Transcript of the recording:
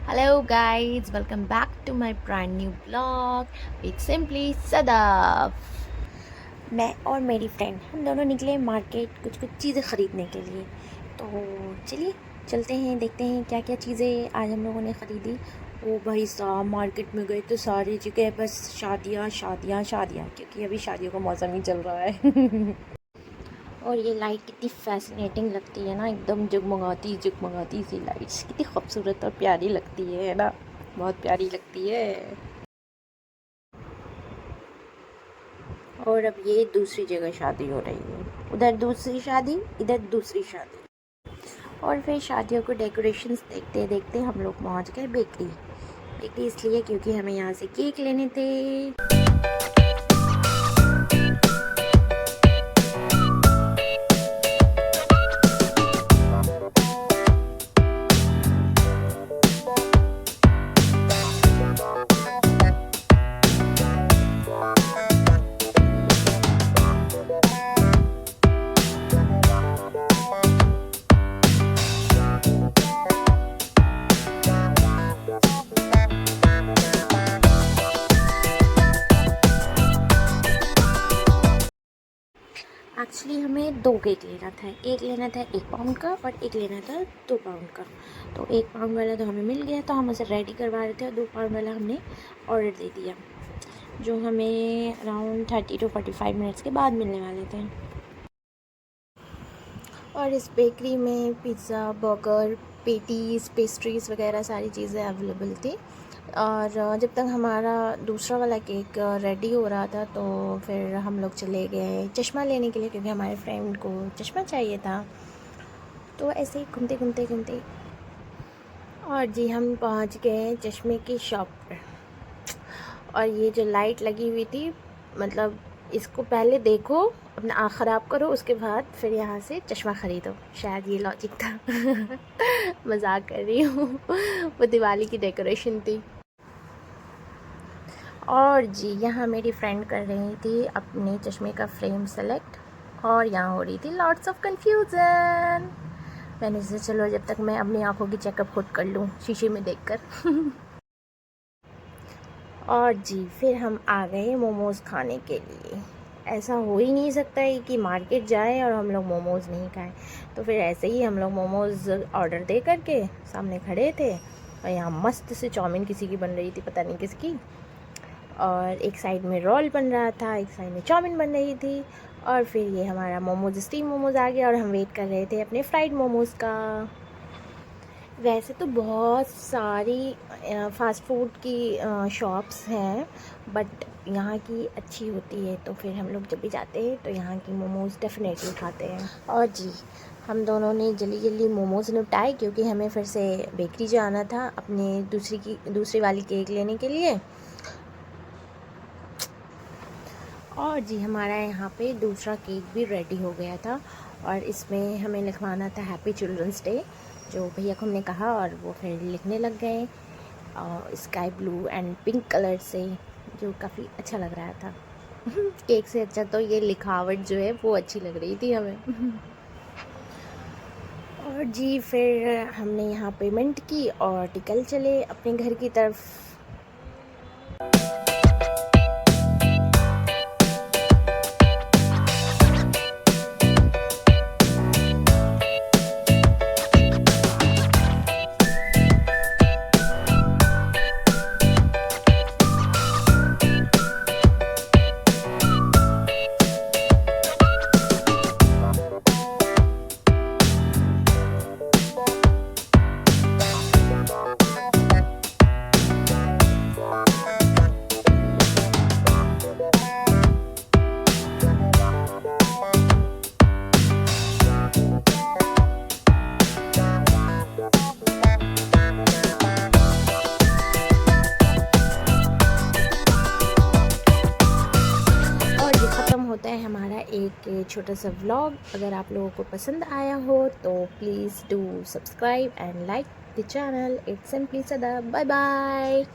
Hello guys, welcome back to my brand new vlog with Simply Sadaf। मैं और मेरी friend हम दोनों निकले मार्केट कुछ कुछ चीज़ें ख़रीदने के लिए। तो चलिए चलते हैं, देखते हैं क्या क्या चीज़ें आज हम लोगों ने ख़रीदी। ओ भाई साहब, मार्केट में गए तो सारी जगह बस शादियाँ शादियाँ शादियाँ, क्योंकि अभी शादियों का मौसम ही चल रहा है। और ये लाइट कितनी फैसिनेटिंग लगती है ना, एकदम जगमगाती सी लाइट्स कितनी खूबसूरत और प्यारी लगती है ना, बहुत प्यारी लगती है। और अब ये दूसरी जगह शादी हो रही है, उधर दूसरी शादी, इधर दूसरी शादी। और फिर शादियों को डेकोरेशंस देखते देखते हम लोग पहुंच गए बेकरी। बेकरी इसलिए क्योंकि हमें यहाँ से केक लेने थे। एक्चुअली हमें दो केक लेना था, एक लेना था 1 पाउंड का और एक लेना था 2 पाउंड का। तो 1 पाउंड वाला तो हमें मिल गया, तो हम उसे रेडी करवा रहे थे, और 2 पाउंड वाला हमने ऑर्डर दे दिया, जो हमें अराउंड 30 to 45 मिनट्स के बाद मिलने वाले थे। और इस बेकरी में पिज़्ज़ा, बर्गर, पेटीज़, पेस्ट्रीज़ वगैरह सारी चीज़ें अवेलेबल थी। और जब तक हमारा दूसरा वाला केक रेडी हो रहा था, तो फिर हम लोग चले गए चश्मा लेने के लिए, क्योंकि हमारे फ्रेंड को चश्मा चाहिए था। तो ऐसे ही घूमते घूमते घूमते और जी हम पहुंच गए चश्मे की शॉप पर। और ये जो लाइट लगी हुई थी, मतलब इसको पहले देखो, अपना आँख ख़राब करो, उसके बाद फिर यहाँ से चश्मा ख़रीदो, शायद ये लॉजिक था। मजाक कर रही हूँ। वो दिवाली की डेकोरेशन थी। और जी यहाँ मेरी फ्रेंड कर रही थी अपने चश्मे का फ्रेम सेलेक्ट, और यहाँ हो रही थी लॉट्स ऑफ कन्फ्यूज़न। मैंने सोचा चलो जब तक मैं अपनी आँखों की चेकअप खुद कर लूँ शीशे में देखकर। और जी फिर हम आ गए मोमोज़ खाने के लिए। ऐसा हो ही नहीं सकता है कि मार्केट जाए और हम लोग मोमोज़ नहीं खाएं। तो फिर ऐसे ही हम लोग मोमोज़ ऑर्डर दे करके सामने खड़े थे, और यहाँ मस्त से चाउमीन किसी की बन रही थी, पता नहीं किसकी। और एक साइड में रोल बन रहा था, एक साइड में चाउमीन बन रही थी। और फिर ये हमारा मोमोज़, स्टीम मोमोज़ आ गया, और हम वेट कर रहे थे अपने फ्राइड मोमोज़ का। वैसे तो बहुत सारी फ़ास्ट फूड की शॉप्स हैं, बट यहाँ की अच्छी होती है, तो फिर हम लोग जब भी जाते हैं तो यहाँ की मोमोज़ डेफिनेटली खाते हैं। और जी हम दोनों ने जल्दी जल्दी मोमोज़ निपटाए, क्योंकि हमें फिर से बेकरी जाना था अपने दूसरी वाली केक लेने के लिए। और जी हमारा यहाँ पे दूसरा केक भी रेडी हो गया था, और इसमें हमें लिखवाना था हैप्पी चिल्ड्रंस डे, जो भैया को हमने कहा, और वो फिर लिखने लग गए sky blue and pink colour से, जो काफ़ी अच्छा लग रहा था। केक से अच्छा तो ये लिखावट जो है वो अच्छी लग रही थी हमें। और जी फिर हमने यहाँ पेमेंट की और निकल चले अपने घर की तरफ। होता है हमारा एक छोटा सा व्लॉग। अगर आप लोगों को पसंद आया हो तो please do subscribe and like the channel. It's simply सदा। Bye bye.